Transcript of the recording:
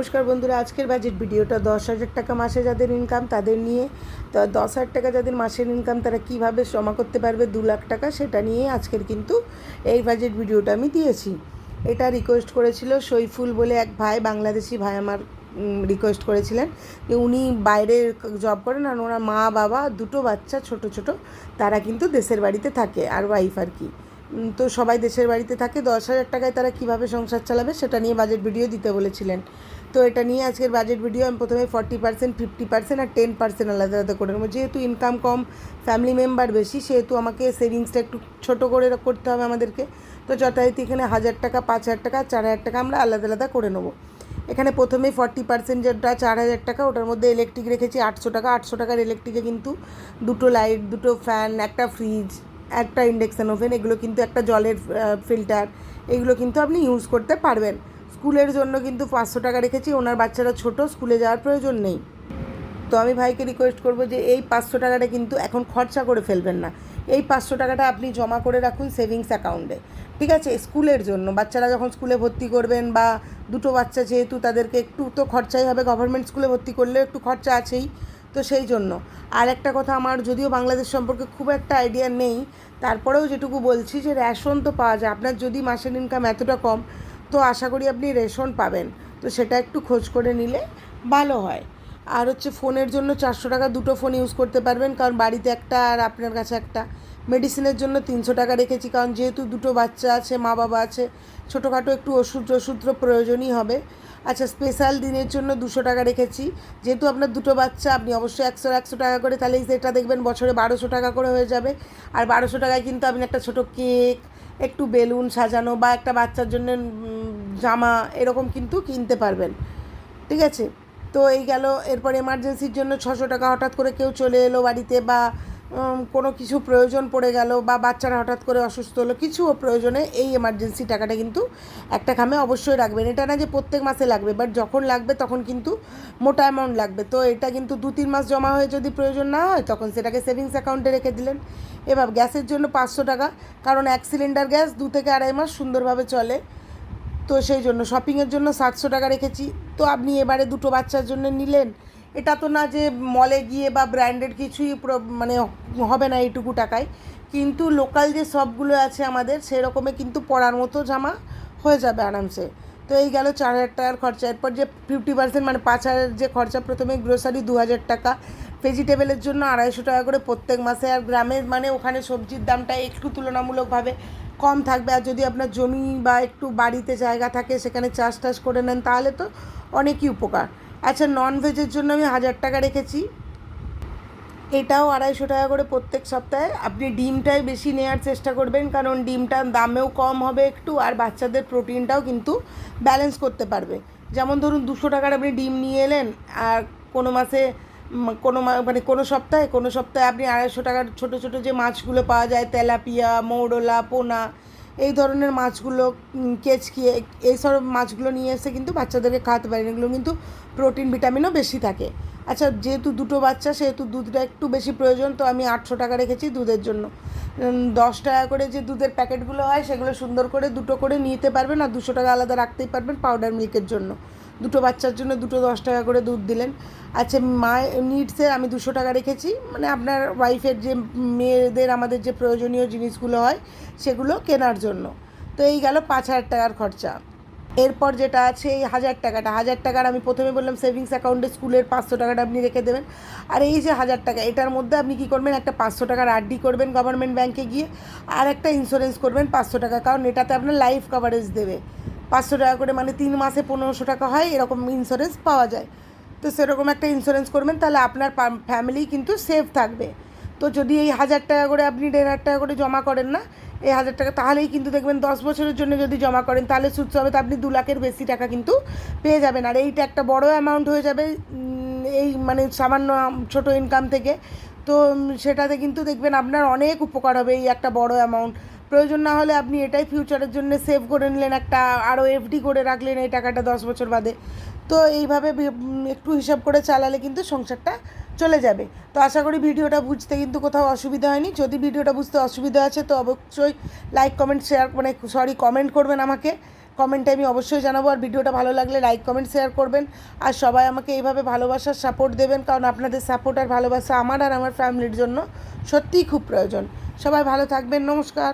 নমস্কার বন্ধুরা, আজকের বাজেট ভিডিওটা 10,000 টাকা মাসে যাদের ইনকাম তাদের নিয়ে। তো 10,000 টাকা যাদের মাসের ইনকাম তারা কিভাবে জমা করতে পারবে 2 লাখ টাকা, সেটা নিয়ে আজকের কিন্তু এই বাজেট ভিডিওটা আমি দিয়েছি। এটা রিকোয়েস্ট করেছিল সইফুল বলে এক ভাই, বাংলাদেশি ভাই আমার রিকোয়েস্ট করেছিলেন যে উনি বাইরে জব করেন আর ওনার মা বাবা দুটো বাচ্চা ছোট ছোট, তারা কিন্তু দেশের বাড়িতে থাকে আর ওয়াইফ আর কি। তো সবাই দেশের বাড়িতে থাকে, 10,000 টাকায় তারা কীভাবে সংসার চালাবে সেটা নিয়ে বাজেট ভিডিও দিতে বলেছিলেন। তো এটা নিয়ে আজকের বাজেট ভিডিও আমি প্রথমে 40%, 50% আর 10% আলাদা আলাদা করে নেবো। যেহেতু ইনকাম কম, ফ্যামিলি মেম্বার বেশি, সেহেতু আমাকে সেভিংসটা একটু ছোটো করে করতে হবে আমাদেরকে। তো যথারীতি এখানে 1,000 টাকা, 5,000 টাকা, 4,000 টাকা আমরা আলাদা আলাদা করে নেবো। এখানে প্রথমেই 40% যেটা 4,000 টাকা, ওটার মধ্যে ইলেকট্রিক রেখেছি 800 টাকা। 800 টাকার ইলেকট্রিকে কিন্তু দুটো লাইট, দুটো ফ্যান, একটা ফ্রিজ, একটা ইন্ডাকশান ওভেন, এগুলো কিন্তু একটা জলের ফিল্টার, এগুলো কিন্তু আপনি ইউজ করতে পারবেন। স্কুলের জন্য কিন্তু 500 টাকা রেখেছি, ওনার বাচ্চারা ছোট, স্কুলে যাওয়ার প্রয়োজন নেই। তো আমি ভাইকে রিকোয়েস্ট করবো যে এই 500 টাকাটা কিন্তু এখন খরচা করে ফেলবেন না, এই 500 টাকাটা আপনি জমা করে রাখুন সেভিংস অ্যাকাউন্টে, ঠিক আছে? স্কুলের জন্য, বাচ্চারা যখন স্কুলে ভর্তি করবেন, বা দুটো বাচ্চা যেহেতু তাদেরকে একটু তো খরচাই হবে, গভর্নমেন্ট স্কুলে ভর্তি করলে একটু খরচা আছেই, তো সেই জন্য। আর একটা কথা, আমার যদিও বাংলাদেশ সম্পর্কে খুব একটা আইডিয়া নেই, তারপরেও যেটুকু বলছি যে রেশন তো পাওয়া যায়। আপনার যদি মাসের ইনকাম এতটা কম, তো আশা করি আপনি রেশন পাবেন, তো সেটা একটু খোঁজ করে নিলে ভালো হয়। আর হচ্ছে ফোনের জন্য 400 টাকা দুটো ফোন ইউজ করতে পারবেন, কারণ বাড়িতে একটা আর আপনার কাছে একটা। মেডিসিনের জন্য 300 টাকা রেখেছি, কারণ যেহেতু দুটো বাচ্চা আছে, মা বাবা আছে, ছোটোখাটো একটু ওষুধ প্রয়োজনই হবে। আচ্ছা, স্পেশাল দিনের জন্য 200 টাকা রেখেছি। যেহেতু আপনার দুটো বাচ্চা, আপনি অবশ্যই 100 টাকা করে, তাহলে সেটা দেখবেন বছরে 1200 টাকা করে হয়ে যাবে। আর 1200 টাকায় কিন্তু আপনি একটা ছোটো কেক, একটু বেলুন সাজানো, বা একটা বাচ্চার জন্য জামা, এরকম কিন্তু কিনতে পারবেন, ঠিক আছে? তো এই গেল। এরপর এমার্জেন্সির জন্য 600 টাকা, হঠাৎ করে কেউ চলে এলো বাড়িতে, বা কোনো কিছু প্রয়োজন পড়ে গেল, বা বাচ্চারা হঠাৎ করে অসুস্থ হলো, কিছু প্রয়োজনে এই এমার্জেন্সি টাকাটা কিন্তু একটা খামে অবশ্যই রাখবেন। এটা না যে প্রত্যেক মাসে লাগবে, বাট যখন লাগবে তখন কিন্তু মোটা অ্যামাউন্ট লাগবে। তো এটা কিন্তু 2-3 মাস জমা হয়ে যদি প্রয়োজন না হয়, তখন সেটাকে সেভিংস অ্যাকাউন্টে রেখে দিলেন। এবার গ্যাসের জন্য 500 টাকা, কারণ 1 সিলিন্ডার গ্যাস 2 থেকে 2.5 মাস সুন্দরভাবে চলে, তো সেই জন্য। শপিংয়ের জন্য 700 টাকা রেখেছি। তো আপনি এবারে দুটো বাচ্চার জন্য নিলেন, এটা তো না যে মলে গিয়ে বা ব্র্যান্ডেড কিছুই মানে হবে না এইটুকু টাকায়, কিন্তু লোকাল যে শপগুলো আছে আমাদের, সেরকমে কিন্তু পরার মতো জামা হয়ে যাবে আরামসে। তো এই গেল 4,000 টাকার খরচা। এরপর যে 50% মানে 5,000 যে খরচা, প্রথমে গ্রোসারি 2,000 টাকা, ভেজিটেবলের জন্য 250 টাকা করে প্রত্যেক মাসে। আর গ্রামের মানে ওখানে সবজির দামটা একটু তুলনামূলকভাবে কম থাকবে, আর যদি আপনার জমি বা একটু বাড়িতে জায়গা থাকে, সেখানে চাষ টাস করে নেন, তাহলে তো অনেকই উপকার। আচ্ছা, নন ভেজের জন্য আমি 1,000 টাকা রেখেছি, এটাও 250 টাকা করে প্রত্যেক সপ্তাহে। আপনি ডিমটাই বেশি নেওয়ার চেষ্টা করবেন, কারণ ডিমটার দামেও কম হবে একটু, আর বাচ্চাদের প্রোটিনটাও কিন্তু ব্যালেন্স করতে পারবে। যেমন ধরুন 200 টাকার আপনি ডিম নিয়ে এলেন, আর কোনো মাসে মানে কোনো সপ্তাহে আপনি 250 টাকার ছোটো ছোটো যে মাছগুলো পাওয়া যায়, তেলাপিয়া, মৌরলা, পোনা, এই ধরনের মাছগুলো, কেচকি, এইসব মাছগুলো নিয়ে এসে কিন্তু বাচ্চাদেরকে খাওয়াতে পারেন। এগুলো কিন্তু প্রোটিন ভিটামিনও বেশি থাকে। আচ্ছা, যেহেতু দুটো বাচ্চা, সেহেতু দুধটা একটু বেশি প্রয়োজন, তো আমি 800 টাকা রেখেছি দুধের জন্য। 10 টাকা করে যে দুধের প্যাকেটগুলো হয়, সেগুলো সুন্দর করে দুটো করে নিতে পারবেন, আর 200 টাকা আলাদা রাখতেই পারবেন পাউডার মিল্কের জন্য। দুটো বাচ্চার জন্য দুটো 10 টাকা করে দুধ দিলেন। আচ্ছা, নিডসের আমি 200 টাকা রেখেছি, মানে আপনার ওয়াইফের যে মেয়েদের আমাদের যে প্রয়োজনীয় জিনিসগুলো হয়, সেগুলো কেনার জন্য। তো এই গেল 5,000 টাকার খরচা। এরপর যেটা আছে এই 1,000 টাকাটা, 1,000 টাকার আমি প্রথমে বললাম সেভিংস অ্যাকাউন্টে স্কুলের 500 টাকাটা আপনি রেখে দেবেন। আর এই যে 1,000 টাকা, এটার মধ্যে আপনি কী করবেন, একটা 500 টাকার আরডি করবেন গভর্নমেন্ট ব্যাঙ্কে গিয়ে, আর একটা ইন্স্যুরেন্স করবেন 500 টাকা, কারণ এটাতে আপনার লাইফ কভারেজ দেবে 500 টাকা করে, মানে 3 মাসে 1,500 টাকা হয়, এরকম ইন্স্যুরেন্স পাওয়া যায়। তো সেরকম একটা ইন্স্যুরেন্স করবেন, তাহলে আপনার ফ্যামিলি কিন্তু সেফ থাকবে। তো যদি এই 1,000 টাকা করে আপনি 1,500 টাকা করে জমা করেন না, এই 1,000 টাকা, তাহলেই কিন্তু দেখবেন 10 বছরের জন্য যদি জমা করেন, তাহলে সুদ সমেত আপনি 2 লাখের বেশি টাকা কিন্তু পেয়ে যাবেন। আর এইটা একটা বড় অ্যামাউন্ট হয়ে যাবে এই মানে সামান্য ছোটো ইনকাম থেকে। তো সেটাতে কিন্তু দেখবেন আপনার অনেক উপকার হবে, এই একটা বড় অ্যামাউন্ট। প্রয়োজন না হলে আপনি এটাই ফিউচারের জন্য সেভ করে নিলেন, একটা আরও এফডি করে রাখলেন এই টাকাটা 10 বছর বাদে। তো এইভাবে একটু হিসাব করে চালালে কিন্তু সংসারটা চলে যাবে। তো আশা করি ভিডিওটা বুঝতে কিন্তু কোথাও অসুবিধা হয়নি। যদি ভিডিওটা বুঝতে অসুবিধা আছে, তো অবশ্যই লাইক, কমেন্ট, শেয়ার, কমেন্ট করবেন আমাকে, কমেন্টে আমি অবশ্যই জানাবো। আর ভিডিওটা ভালো লাগলে লাইক কমেন্ট শেয়ার করবেন, আর সবাই আমাকে এইভাবে ভালোবাসার সাপোর্ট দেবেন, কারণ আপনাদের সাপোর্ট আর ভালোবাসা আমার আর আমার ফ্যামিলির জন্য সত্যিই খুব প্রয়োজন। সবাই ভালো থাকবেন, নমস্কার।